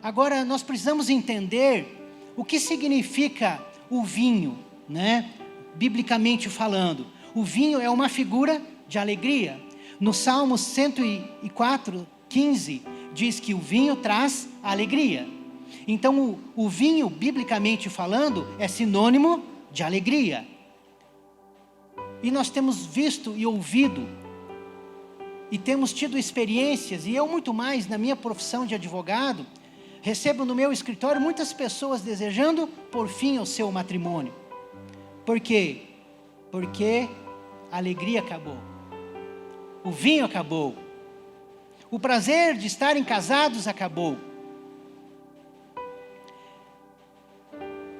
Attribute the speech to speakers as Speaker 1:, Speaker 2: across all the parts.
Speaker 1: Agora, nós precisamos entender o que significa o vinho, né? Biblicamente falando. O vinho é uma figura de alegria. No Salmo 104, 15, diz que o vinho traz alegria. Então, o vinho, biblicamente falando, é sinônimo de alegria. E nós temos visto e ouvido, e temos tido experiências, e eu muito mais na minha profissão de advogado, recebo no meu escritório muitas pessoas desejando por fim o seu matrimônio. Por quê? Porque a alegria acabou. O vinho acabou. O prazer de estarem casados acabou.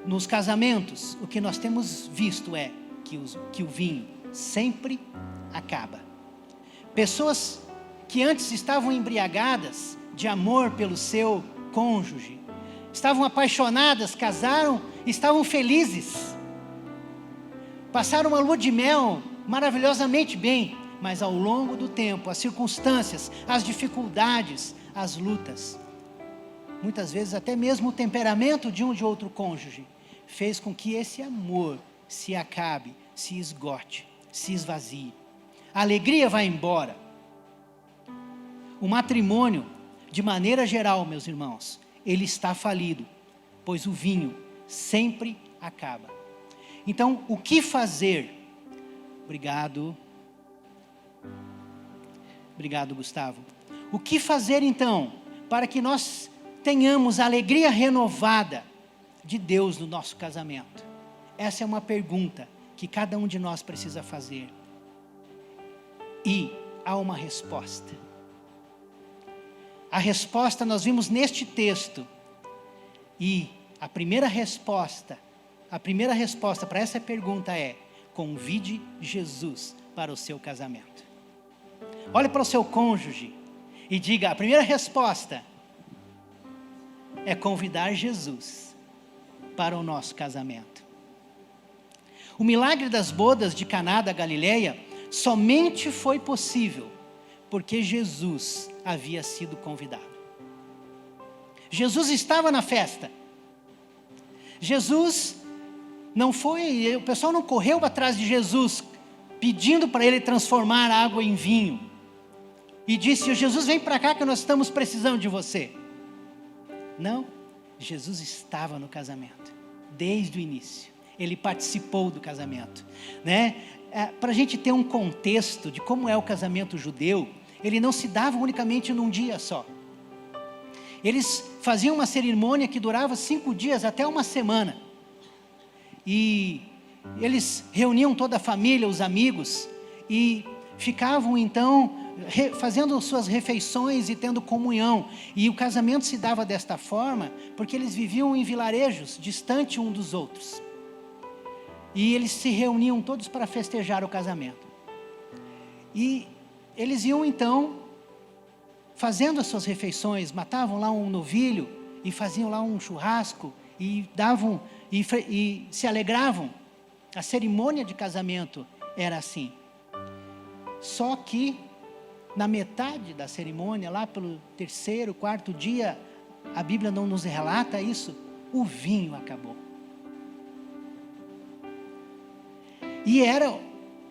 Speaker 1: Nos casamentos, o que nós temos visto é que o vinho sempre acaba. Pessoas que antes estavam embriagadas de amor pelo seu cônjuge, estavam apaixonadas, casaram, estavam felizes, passaram uma lua de mel maravilhosamente bem, mas ao longo do tempo, as circunstâncias, as dificuldades, as lutas, muitas vezes até mesmo o temperamento de um de outro cônjuge, fez com que esse amor se acabe, se esgote, se esvazie. A alegria vai embora. O matrimônio, de maneira geral, meus irmãos, ele está falido, pois o vinho sempre acaba. Então, o que fazer? Obrigado, Gustavo. O que fazer então, para que nós tenhamos a alegria renovada de Deus no nosso casamento? Essa é uma pergunta que cada um de nós precisa fazer. E há uma resposta. A resposta nós vimos neste texto. E a primeira resposta para essa pergunta é: convide Jesus para o seu casamento. Olhe para o seu cônjuge e diga: a primeira resposta é convidar Jesus para o nosso casamento. O milagre das bodas de Caná da Galileia somente foi possível porque Jesus havia sido convidado. Jesus estava na festa. Jesus não foi, o pessoal não correu atrás de Jesus pedindo para ele transformar a água em vinho e disse: Jesus, vem para cá que nós estamos precisando de você. Não, Jesus estava no casamento desde o início. Ele participou do casamento, né? Para a gente ter um contexto de como é o casamento judeu, ele não se dava unicamente num dia só. Eles faziam uma cerimônia que durava 5 dias até uma semana. E eles reuniam toda a família, os amigos, e ficavam então fazendo suas refeições e tendo comunhão. E o casamento se dava desta forma porque eles viviam em vilarejos, distante um dos outros. E eles se reuniam todos para festejar o casamento. E eles iam então fazendo as suas refeições, matavam lá um novilho e faziam lá um churrasco e davam e se alegravam. A cerimônia de casamento era assim. Só que na metade da cerimônia, lá pelo 3º, 4º dia, a Bíblia não nos relata isso, o vinho acabou. E era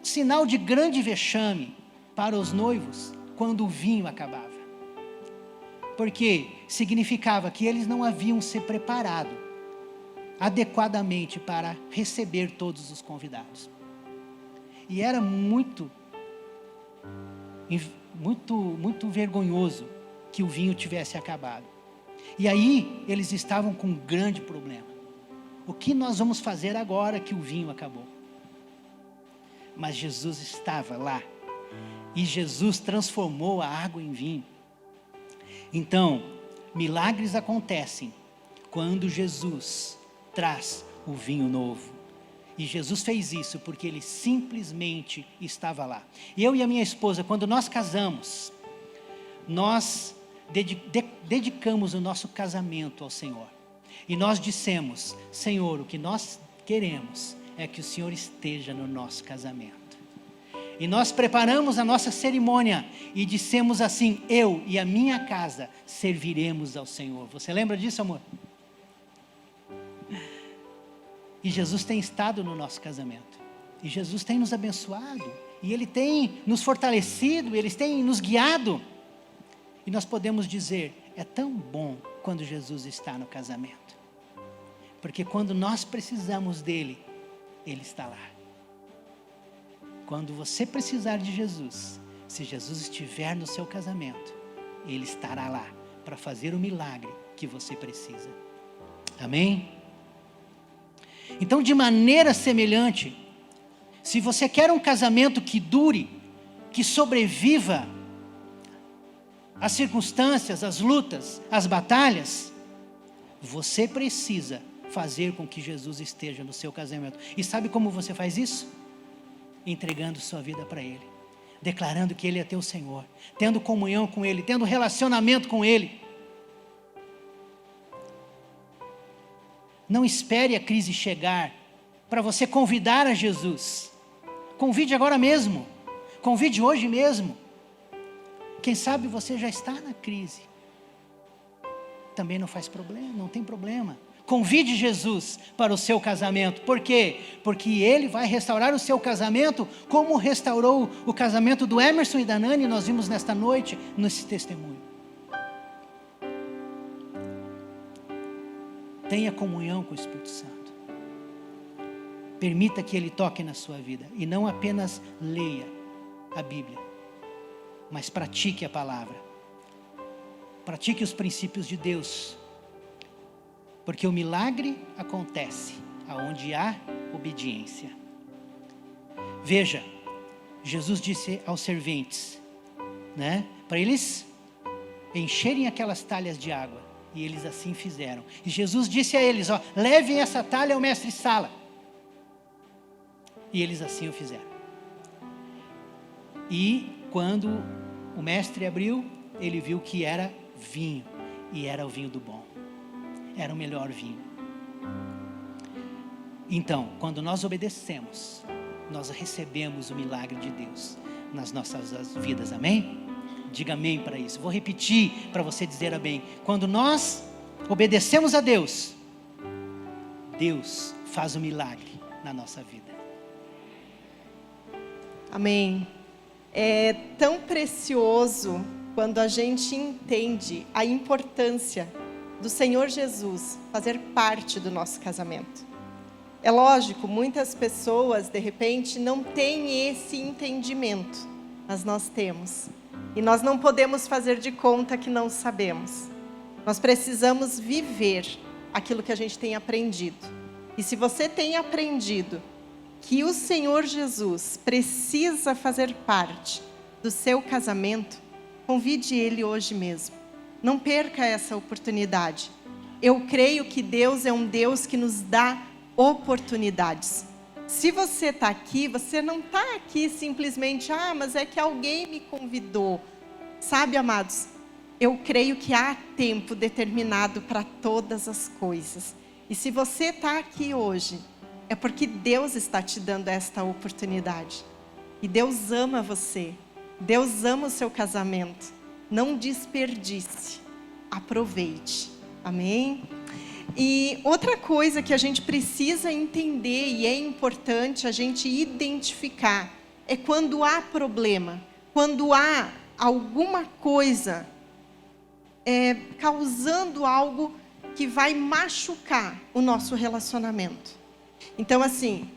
Speaker 1: sinal de grande vexame para os noivos quando o vinho acabava. Porque significava que eles não haviam se preparado adequadamente para receber todos os convidados. E era muito vergonhoso que o vinho tivesse acabado. E aí eles estavam com um grande problema. O que nós vamos fazer agora que o vinho acabou? Mas Jesus estava lá. E Jesus transformou a água em vinho. Então, milagres acontecem quando Jesus traz o vinho novo. E Jesus fez isso porque Ele simplesmente estava lá. Eu e a minha esposa, quando nós casamos, nós dedicamos o nosso casamento ao Senhor. E nós dissemos: Senhor, o que nós queremos é que o Senhor esteja no nosso casamento. E nós preparamos a nossa cerimônia e dissemos assim: eu e a minha casa serviremos ao Senhor. Você lembra disso, amor? E Jesus tem estado no nosso casamento. E Jesus tem nos abençoado. E Ele tem nos fortalecido, Ele tem nos guiado. E nós podemos dizer: é tão bom quando Jesus está no casamento. Porque quando nós precisamos dEle, Ele está lá. Quando você precisar de Jesus, se Jesus estiver no seu casamento, Ele estará lá para fazer o milagre que você precisa. Amém? Então, de maneira semelhante, se você quer um casamento que dure, que sobreviva às circunstâncias, às lutas, às batalhas, você precisa fazer com que Jesus esteja no seu casamento. E sabe como você faz isso? Entregando sua vida para Ele, declarando que Ele é teu Senhor, tendo comunhão com Ele, tendo relacionamento com Ele. Não espere a crise chegar para você convidar a Jesus. Convide agora mesmo, convide hoje mesmo. Quem sabe você já está na crise, também não faz problema, não tem problema. Convide Jesus para o seu casamento. Por quê? Porque Ele vai restaurar o seu casamento, como restaurou o casamento do Emerson e da Nani, nós vimos nesta noite, nesse testemunho. Tenha comunhão com o Espírito Santo. Permita que Ele toque na sua vida. E não apenas leia a Bíblia, mas pratique a palavra. Pratique os princípios de Deus. Porque o milagre acontece aonde há obediência. Veja, Jesus disse aos serventes, para eles encherem aquelas talhas de água. E eles assim fizeram. E Jesus disse a eles, levem essa talha ao mestre-sala. E eles assim o fizeram. E quando o mestre abriu, ele viu que era vinho. E era o vinho do bom. Era o melhor vinho. Então, quando nós obedecemos, nós recebemos o milagre de Deus nas nossas vidas, amém? Diga amém para isso. Vou repetir para você dizer amém. Quando nós obedecemos a Deus, Deus faz o milagre na nossa vida.
Speaker 2: Amém. É tão precioso quando a gente entende a importância do Senhor Jesus fazer parte do nosso casamento. É lógico, muitas pessoas de repente não têm esse entendimento, mas nós temos. E nós não podemos fazer de conta que não sabemos. Nós precisamos viver aquilo que a gente tem aprendido. E se você tem aprendido que o Senhor Jesus precisa fazer parte do seu casamento, convide Ele hoje mesmo. Não perca essa oportunidade. Eu creio que Deus é um Deus que nos dá oportunidades. Se você está aqui, você não está aqui simplesmente, mas é que alguém me convidou. Sabe, amados, eu creio que há tempo determinado para todas as coisas. E se você está aqui hoje, é porque Deus está te dando esta oportunidade. E Deus ama você. Deus ama o seu casamento. Não desperdice. Aproveite. Amém? E outra coisa que a gente precisa entender e é importante a gente identificar é quando há problema, quando há alguma coisa causando algo que vai machucar o nosso relacionamento. Então, assim,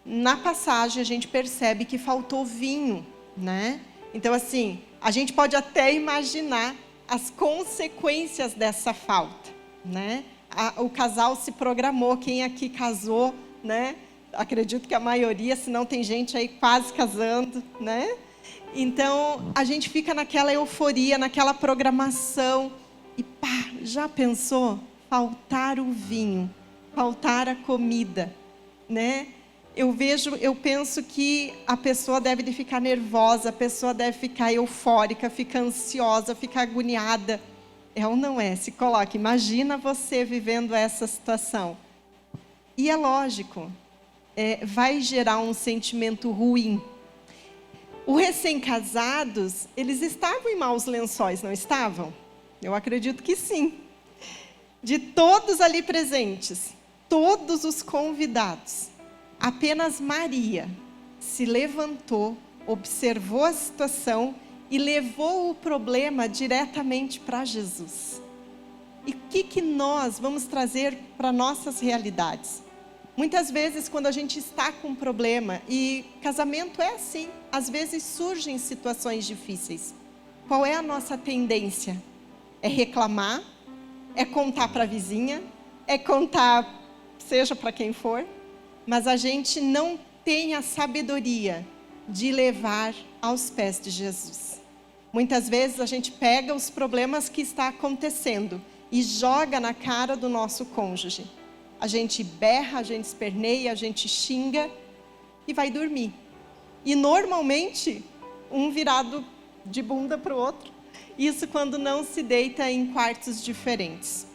Speaker 2: na passagem a gente percebe que faltou vinho, né? Então, assim, a gente pode até imaginar as consequências dessa falta, né? O casal se programou, quem aqui casou, né? Acredito que a maioria, se não tem gente aí quase casando, né? Então, a gente fica naquela euforia, naquela programação. E pá, já pensou? Faltar o vinho, faltar a comida, né? Eu penso que a pessoa deve de ficar nervosa, a pessoa deve ficar eufórica, ficar ansiosa, ficar agoniada. É ou não é? Se coloca, imagina você vivendo essa situação. E é lógico, vai gerar um sentimento ruim. Os recém-casados, eles estavam em maus lençóis, não estavam? Eu acredito que sim. De todos ali presentes, todos os convidados, apenas Maria se levantou, observou a situação e levou o problema diretamente para Jesus. E o que nós vamos trazer para nossas realidades? Muitas vezes, quando a gente está com um problema, e casamento é assim, às vezes surgem situações difíceis. Qual é a nossa tendência? É reclamar? É contar para a vizinha? É contar, seja para quem for? Mas a gente não tem a sabedoria de levar aos pés de Jesus. Muitas vezes a gente pega os problemas que está acontecendo e joga na cara do nosso cônjuge. A gente berra, a gente esperneia, a gente xinga e vai dormir. E normalmente, um virado de bunda para o outro. Isso quando não se deita em quartos diferentes.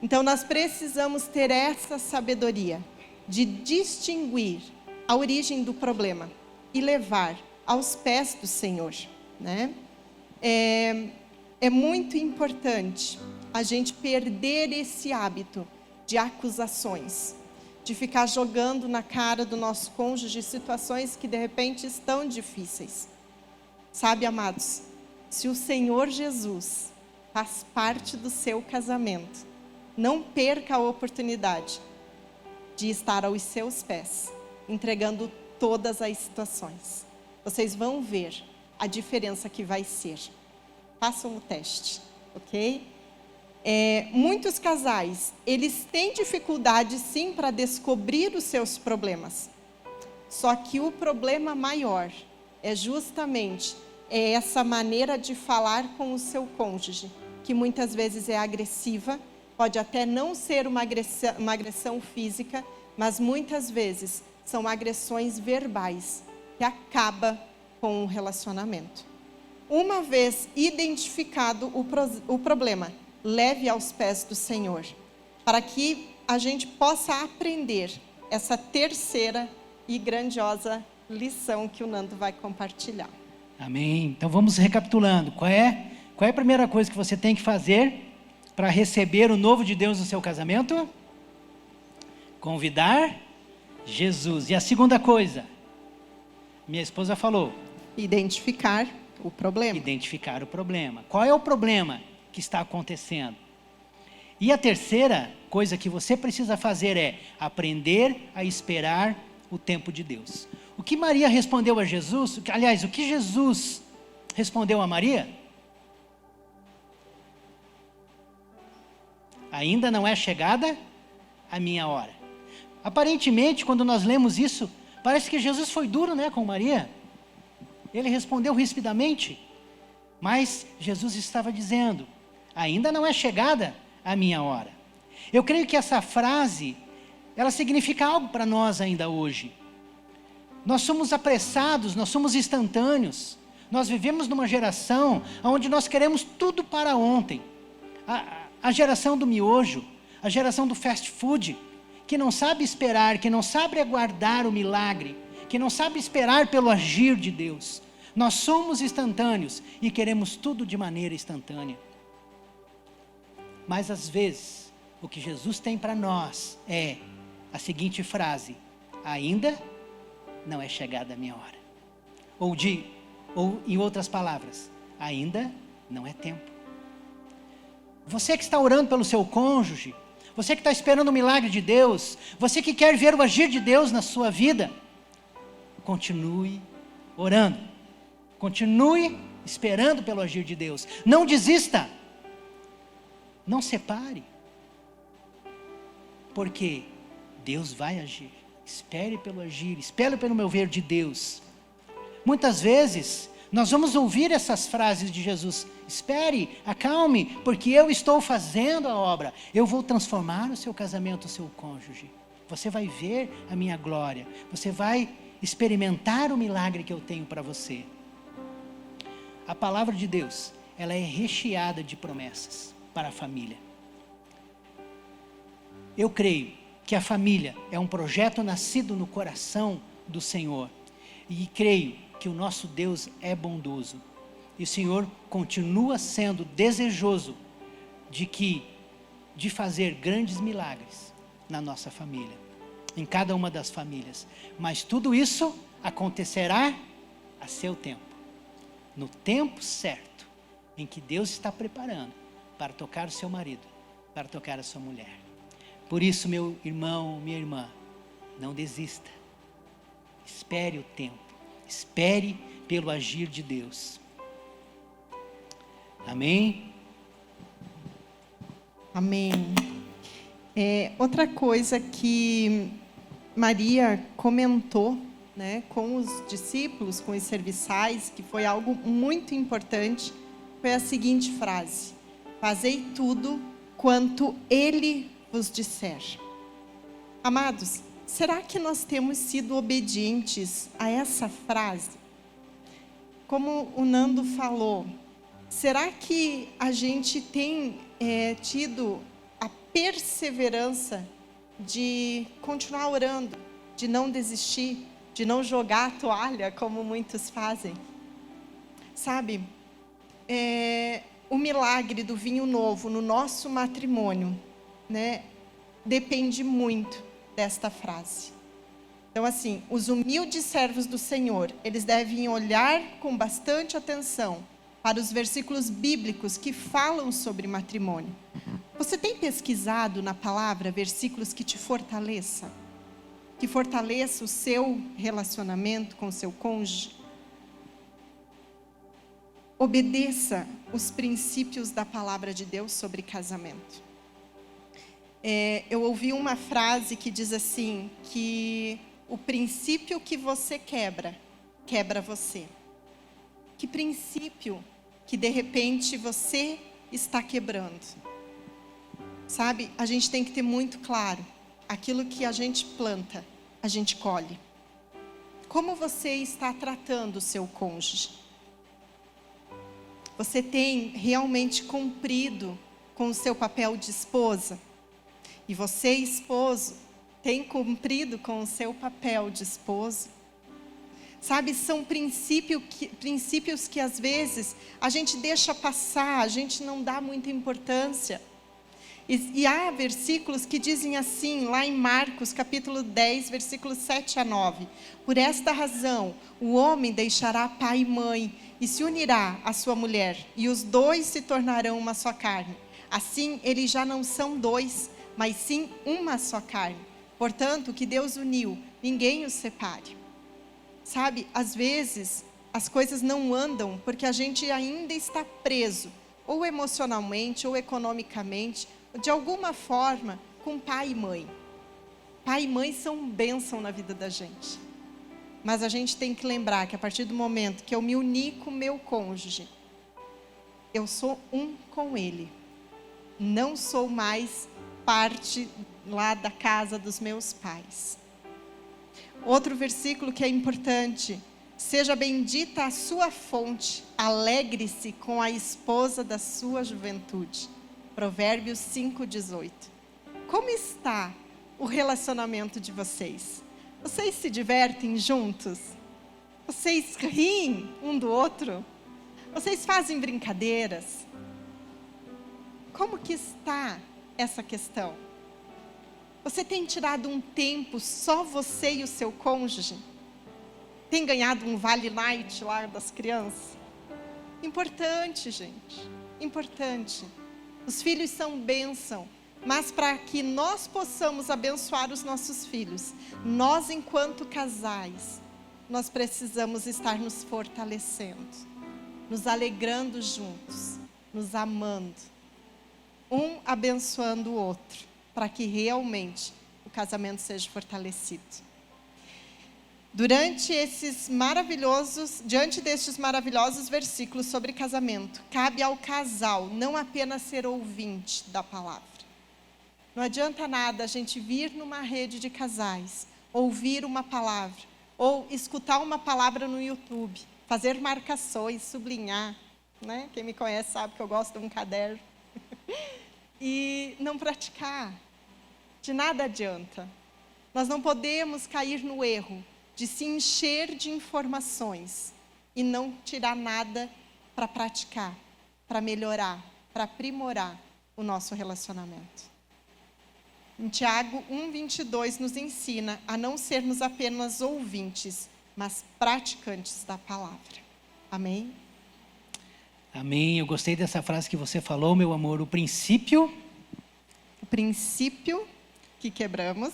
Speaker 2: Então nós precisamos ter essa sabedoria de distinguir a origem do problema e levar aos pés do Senhor, né? É muito importante a gente perder esse hábito de acusações, de ficar jogando na cara do nosso cônjuge situações que de repente estão difíceis. Sabe, amados, se o Senhor Jesus faz parte do seu casamento, não perca a oportunidade de estar aos seus pés, entregando todas as situações. Vocês vão ver a diferença que vai ser. Façam o teste, ok? Muitos casais, eles têm dificuldade sim para descobrir os seus problemas. Só que o problema maior é justamente essa maneira de falar com o seu cônjuge, que muitas vezes é agressiva, pode até não ser uma agressão física, mas muitas vezes são agressões verbais, que acaba com o relacionamento. Uma vez identificado o problema, leve aos pés do Senhor, para que a gente possa aprender essa terceira e grandiosa lição que o Nando vai compartilhar.
Speaker 1: Amém. Então vamos recapitulando. Qual é a primeira coisa que você tem que fazer para receber o novo de Deus no seu casamento? Convidar Jesus. E a segunda coisa? Minha esposa falou.
Speaker 2: Identificar o problema.
Speaker 1: Identificar o problema. Qual é o problema que está acontecendo? E a terceira coisa que você precisa fazer é aprender a esperar o tempo de Deus. O que Maria respondeu a Jesus, aliás, o que Jesus respondeu a Maria? Ainda não é chegada a minha hora. Aparentemente, quando nós lemos isso, parece que Jesus foi duro, né, com Maria. Ele respondeu rispidamente, mas Jesus estava dizendo: ainda não é chegada a minha hora. Eu creio que essa frase, ela significa algo para nós ainda hoje. Nós somos apressados, nós somos instantâneos. Nós vivemos numa geração onde nós queremos tudo para ontem. A geração do miojo, a geração do fast food, que não sabe esperar, que não sabe aguardar o milagre, que não sabe esperar pelo agir de Deus. Nós somos instantâneos e queremos tudo de maneira instantânea. Mas às vezes, o que Jesus tem para nós é a seguinte frase: ainda não é chegada a minha hora. Ou em outras palavras, ainda não é tempo. Você que está orando pelo seu cônjuge, você que está esperando o milagre de Deus, você que quer ver o agir de Deus na sua vida, continue orando, continue esperando pelo agir de Deus. Não desista, não separe, porque Deus vai agir. Espere pelo agir, espere pelo mover de Deus. Muitas vezes, nós vamos ouvir essas frases de Jesus: espere, acalme, porque eu estou fazendo a obra. Eu vou transformar o seu casamento, o seu cônjuge. Você vai ver a minha glória. Você vai experimentar o milagre que eu tenho para você. A palavra de Deus, ela é recheada de promessas para a família. Eu creio que a família é um projeto nascido no coração do Senhor. E creio que o nosso Deus é bondoso. E o Senhor continua sendo desejoso de fazer grandes milagres na nossa família, em cada uma das famílias. Mas tudo isso acontecerá a seu tempo, no tempo certo, em que Deus está preparando para tocar o seu marido, para tocar a sua mulher. Por isso, meu irmão, minha irmã, não desista. Espere o tempo, espere pelo agir de Deus. Amém?
Speaker 2: Amém. Outra coisa que Maria comentou, né, com os discípulos, com os serviçais, que foi algo muito importante, foi a seguinte frase: fazei tudo quanto Ele vos disser. Amados, será que nós temos sido obedientes a essa frase? Como o Nando falou, será que a gente tem tido a perseverança de continuar orando, de não desistir, de não jogar a toalha, como muitos fazem? Sabe, o milagre do vinho novo no nosso matrimônio, né, depende muito desta frase. Então, assim, os humildes servos do Senhor, eles devem olhar com bastante atenção para os versículos bíblicos que falam sobre matrimônio. Você tem pesquisado na palavra versículos que te fortaleçam? Que fortaleça o seu relacionamento com o seu cônjuge? Obedeça os princípios da palavra de Deus sobre casamento. Eu ouvi uma frase que diz assim, que o princípio que você quebra, quebra você. Que princípio que de repente você está quebrando? Sabe, a gente tem que ter muito claro, aquilo que a gente planta, a gente colhe. Como você está tratando o seu cônjuge? Você tem realmente cumprido com o seu papel de esposa? E você, esposo, tem cumprido com o seu papel de esposo? Sabe, são princípios que às vezes a gente deixa passar, a gente não dá muita importância. E há versículos que dizem assim, lá em Marcos, capítulo 10, versículos 7 a 9. Por esta razão, o homem deixará pai e mãe e se unirá à sua mulher, e os dois se tornarão uma só carne. Assim, eles já não são dois, mas sim uma só carne. Portanto, o que Deus uniu, ninguém os separe. Sabe, às vezes, as coisas não andam porque a gente ainda está preso, ou emocionalmente, ou economicamente, de alguma forma, com pai e mãe. Pai e mãe são bênção na vida da gente. Mas a gente tem que lembrar que a partir do momento que eu me uni com o meu cônjuge, eu sou um com ele. Não sou mais parte lá da casa dos meus pais. Outro versículo que é importante: seja bendita a sua fonte, alegre-se com a esposa da sua juventude. Provérbios 5:18. Como está o relacionamento de vocês? Vocês se divertem juntos? Vocês riem um do outro? Vocês fazem brincadeiras? Como que está essa questão? Você tem tirado um tempo só você e o seu cônjuge? Tem ganhado um Vale Night lá das crianças? Importante, gente. Importante. Os filhos são bênção, mas para que nós possamos abençoar os nossos filhos, nós, enquanto casais, nós precisamos estar nos fortalecendo, nos alegrando juntos, nos amando, um abençoando o outro, para que realmente o casamento seja fortalecido. Diante destes maravilhosos versículos sobre casamento, cabe ao casal não apenas ser ouvinte da palavra. Não adianta nada a gente vir numa rede de casais, ouvir uma palavra, ou escutar uma palavra no YouTube, fazer marcações, sublinhar, né? Quem me conhece sabe que eu gosto de um caderno. E não praticar. De nada adianta. Nós não podemos cair no erro de se encher de informações e não tirar nada para praticar, para melhorar, para aprimorar o nosso relacionamento. Em Tiago 1:22 nos ensina a não sermos apenas ouvintes, mas praticantes da palavra. Amém?
Speaker 1: Amém. Eu gostei dessa frase que você falou, meu amor. O princípio
Speaker 2: que quebramos,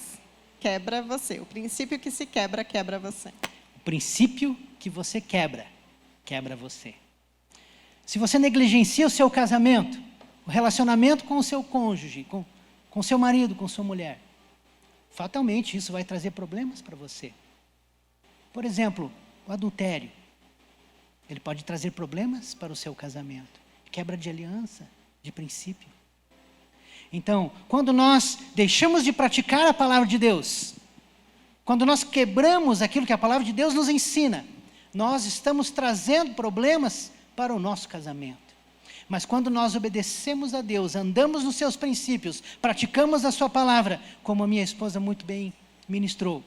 Speaker 2: quebra você. O princípio que se quebra, quebra você.
Speaker 1: O princípio que você quebra, quebra você. Se você negligencia o seu casamento, o relacionamento com o seu cônjuge, com seu marido, com sua mulher, fatalmente isso vai trazer problemas para você. Por exemplo, o adultério. Ele pode trazer problemas para o seu casamento. Quebra de aliança, de princípio. Então, quando nós deixamos de praticar a palavra de Deus, quando nós quebramos aquilo que a palavra de Deus nos ensina, nós estamos trazendo problemas para o nosso casamento. Mas quando nós obedecemos a Deus, andamos nos seus princípios, praticamos a sua palavra, como a minha esposa muito bem ministrou,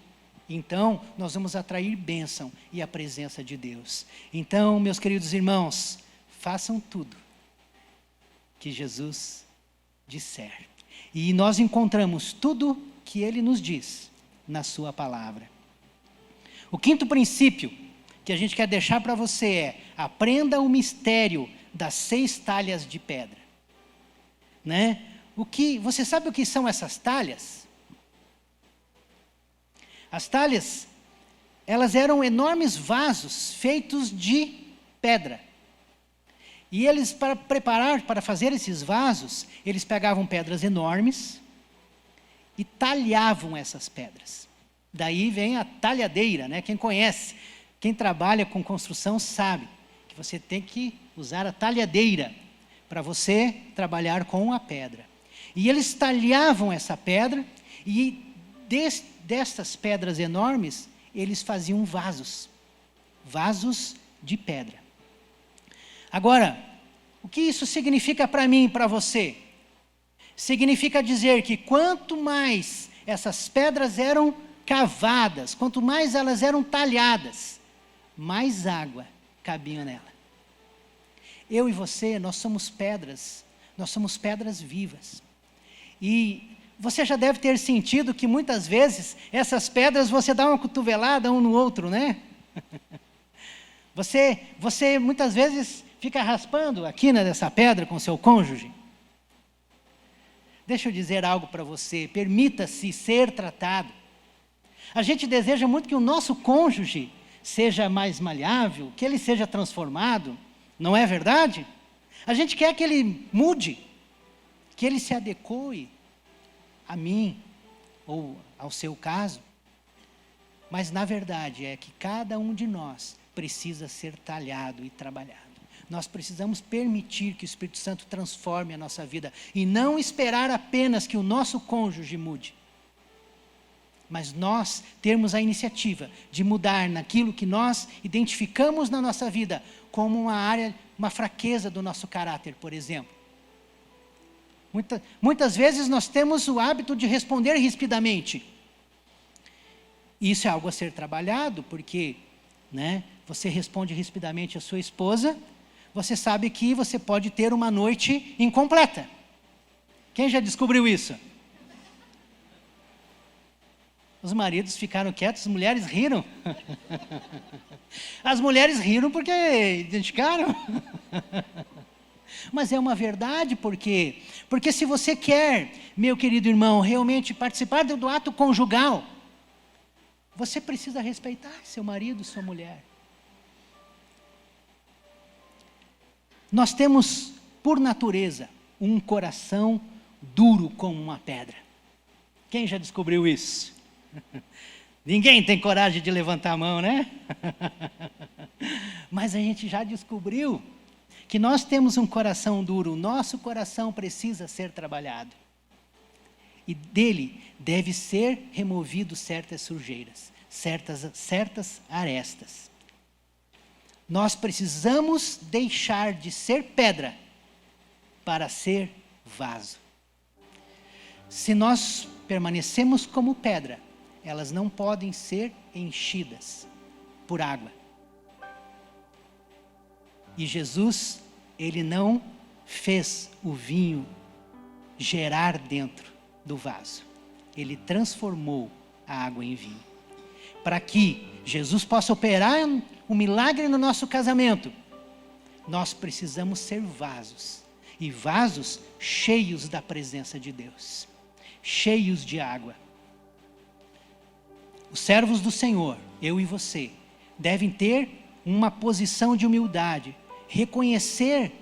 Speaker 1: então nós vamos atrair bênção e a presença de Deus. Então, meus queridos irmãos, façam tudo que Jesus disser. E nós encontramos tudo que Ele nos diz na sua palavra. O quinto princípio que a gente quer deixar para você é: aprenda o mistério das 6 talhas de pedra. Né? Você sabe o que são essas talhas? As talhas, elas eram enormes vasos feitos de pedra. E eles, para fazer esses vasos, eles pegavam pedras enormes e talhavam essas pedras. Daí vem a talhadeira, né? Quem conhece, quem trabalha com construção sabe que você tem que usar a talhadeira para você trabalhar com a pedra. E eles talhavam essa pedra e destas pedras enormes, eles faziam vasos de pedra. Agora, o que isso significa para mim e para você? Significa dizer que quanto mais essas pedras eram cavadas, quanto mais elas eram talhadas, mais água cabia nela. Eu e você, nós somos pedras vivas. E você já deve ter sentido que muitas vezes essas pedras você dá uma cotovelada um no outro, né? Você muitas vezes fica raspando a quina dessa pedra com seu cônjuge. Deixa eu dizer algo para você, permita-se ser tratado. A gente deseja muito que o nosso cônjuge seja mais maleável, que ele seja transformado, não é verdade? A gente quer que ele mude, que ele se adeque a mim ou ao seu caso. Mas na verdade é que cada um de nós precisa ser talhado e trabalhado. Nós precisamos permitir que o Espírito Santo transforme a nossa vida e não esperar apenas que o nosso cônjuge mude. Mas nós termos a iniciativa de mudar naquilo que nós identificamos na nossa vida como uma fraqueza do nosso caráter, por exemplo. Muitas vezes nós temos o hábito de responder rispidamente. Isso é algo a ser trabalhado, porque você responde rispidamente à sua esposa, você sabe que você pode ter uma noite incompleta. Quem já descobriu isso? Os maridos ficaram quietos, as mulheres riram. As mulheres riram porque identificaram. Mas é uma verdade, porque se você quer, meu querido irmão, realmente participar do ato conjugal, você precisa respeitar seu marido, sua mulher. Nós temos, por natureza, um coração duro como uma pedra. Quem já descobriu isso? Ninguém tem coragem de levantar a mão, né? Mas a gente já descobriu que nós temos um coração duro, o nosso coração precisa ser trabalhado. E dele deve ser removido certas sujeiras, certas arestas. Nós precisamos deixar de ser pedra para ser vaso. Se nós permanecemos como pedra, elas não podem ser enchidas por água. E Jesus, ele não fez o vinho gerar dentro do vaso. Ele transformou a água em vinho. Para que Jesus possa operar um milagre no nosso casamento, nós precisamos ser vasos. E vasos cheios da presença de Deus. Cheios de água. Os servos do Senhor, eu e você, devem ter uma posição de humildade. Reconhecer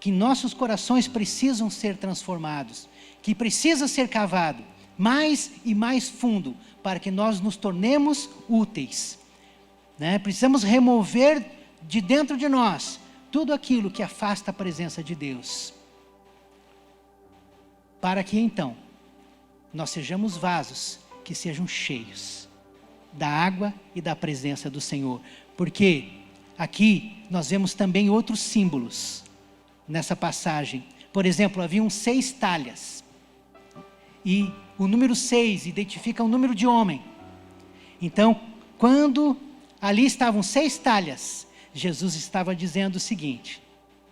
Speaker 1: que nossos corações precisam ser transformados. Que precisa ser cavado mais e mais fundo para que nós nos tornemos úteis. Precisamos remover de dentro de nós tudo aquilo que afasta a presença de Deus. Para que então nós sejamos vasos que sejam cheios da água e da presença do Senhor. Porque aqui nós vemos também outros símbolos nessa passagem. Por exemplo, haviam 6 talhas. E o número 6 identifica o número de homem. Então, quando ali estavam 6 talhas, Jesus estava dizendo o seguinte: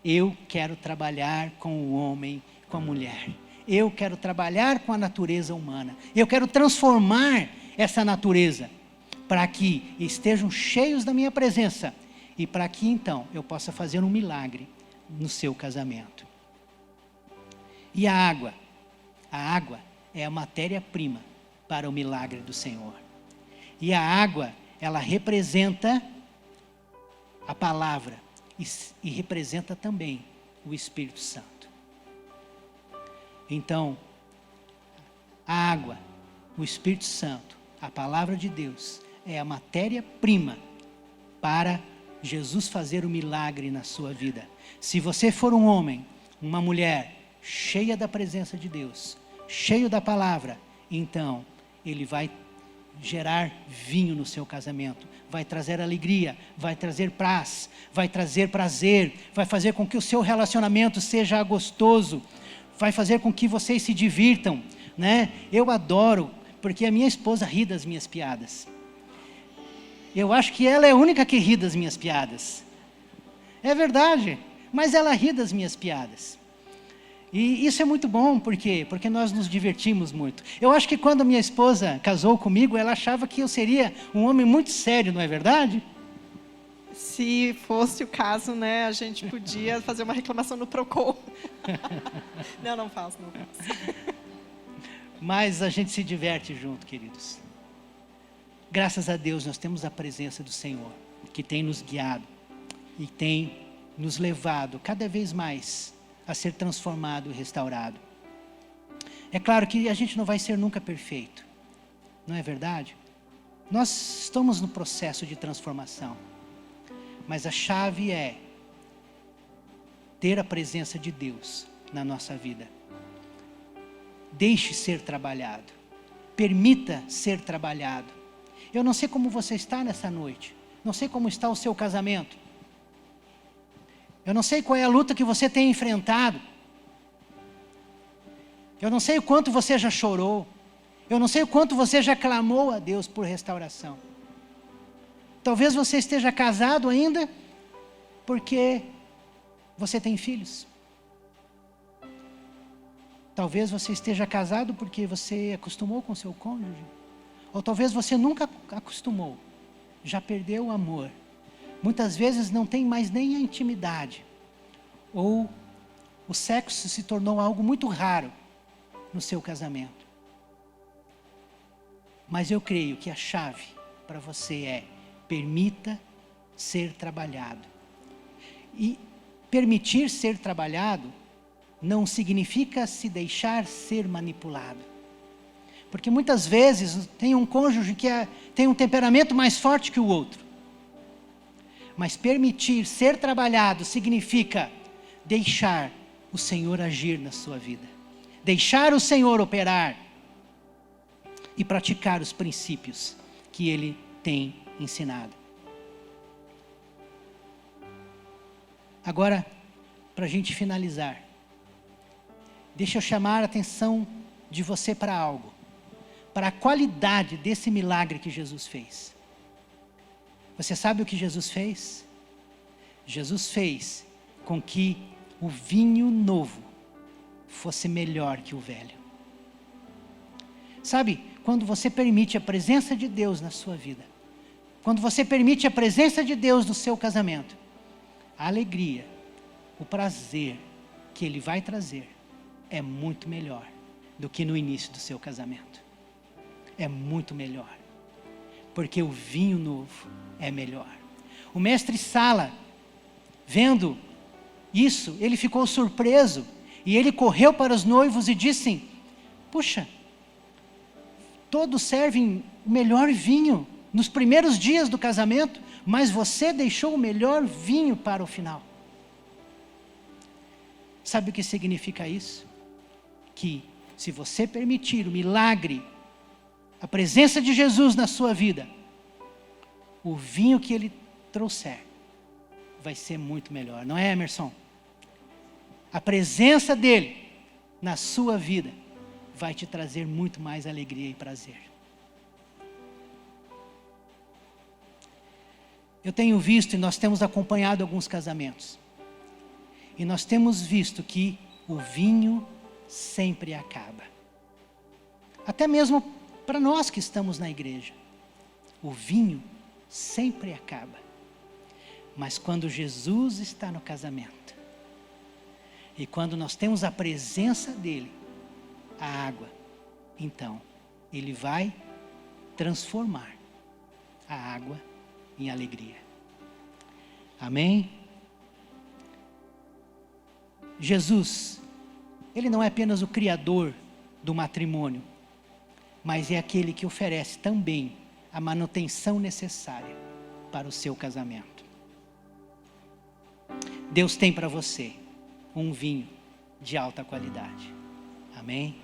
Speaker 1: eu quero trabalhar com o homem, com a mulher. Eu quero trabalhar com a natureza humana. Eu quero transformar essa natureza para que estejam cheios da minha presença e para que então eu possa fazer um milagre no seu casamento. E a água é a matéria-prima para o milagre do Senhor. E a água, ela representa a palavra e representa também o Espírito Santo. Então, a água, o Espírito Santo, a palavra de Deus, é a matéria-prima para Jesus fazer o milagre na sua vida. Se você for um homem, uma mulher cheia da presença de Deus, cheio da palavra, então ele vai gerar vinho no seu casamento, vai trazer alegria, vai trazer paz, vai trazer prazer, vai fazer com que o seu relacionamento seja gostoso, vai fazer com que vocês se divirtam, Eu adoro, porque a minha esposa ri das minhas piadas. Eu acho que ela é a única que ri das minhas piadas. É verdade, mas ela ri das minhas piadas. E isso é muito bom, por quê? Porque nós nos divertimos muito. Eu acho que quando a minha esposa casou comigo, ela achava que eu seria um homem muito sério, não é verdade?
Speaker 2: Se fosse o caso, a gente podia fazer uma reclamação no Procon. Não faço.
Speaker 1: Mas a gente se diverte junto, queridos. Graças a Deus nós temos a presença do Senhor, que tem nos guiado e tem nos levado cada vez mais a ser transformado e restaurado. É claro que a gente não vai ser nunca perfeito, não é verdade? Nós estamos no processo de transformação, mas a chave é ter a presença de Deus na nossa vida. Deixe ser trabalhado, permita ser trabalhado. Eu não sei como você está nessa noite, não sei como está o seu casamento, eu não sei qual é a luta que você tem enfrentado, eu não sei o quanto você já chorou, eu não sei o quanto você já clamou a Deus por restauração. Talvez você esteja casado ainda porque você tem filhos. Talvez você esteja casado porque você acostumou com seu cônjuge. Ou talvez você nunca acostumou, já perdeu o amor. Muitas vezes não tem mais nem a intimidade. Ou o sexo se tornou algo muito raro no seu casamento. Mas eu creio que a chave para você é: permita ser trabalhado. E permitir ser trabalhado não significa se deixar ser manipulado. Porque muitas vezes tem um cônjuge que tem um temperamento mais forte que o outro. Mas permitir ser trabalhado significa deixar o Senhor agir na sua vida. Deixar o Senhor operar e praticar os princípios que Ele tem ensinado. Agora, para a gente finalizar, deixa eu chamar a atenção de você para algo. para a qualidade desse milagre que Jesus fez. Você sabe o que Jesus fez? Jesus fez com que o vinho novo fosse melhor que o velho. Sabe, quando você permite a presença de Deus na sua vida, quando você permite a presença de Deus no seu casamento, a alegria, o prazer que Ele vai trazer é muito melhor do que no início do seu casamento. É muito melhor, porque o vinho novo é melhor. O mestre Sala, vendo isso, ele ficou surpreso e ele correu para os noivos e disse: puxa, todos servem o melhor vinho nos primeiros dias do casamento, mas você deixou o melhor vinho para o final. Sabe o que significa isso? Que se você permitir o milagre, a presença de Jesus na sua vida, o vinho que Ele trouxer vai ser muito melhor, não é, Emerson? A presença dEle na sua vida vai te trazer muito mais alegria e prazer. Eu tenho visto e nós temos acompanhado alguns casamentos. E nós temos visto que o vinho sempre acaba. Até mesmo para nós que estamos na igreja. O vinho sempre acaba. Mas quando Jesus está no casamento, e quando nós temos a presença dEle, a água, então, Ele vai transformar a água em alegria. Amém? Jesus, Ele não é apenas o criador do matrimônio, mas é aquele que oferece também a manutenção necessária para o seu casamento. Deus tem para você um vinho de alta qualidade. Amém?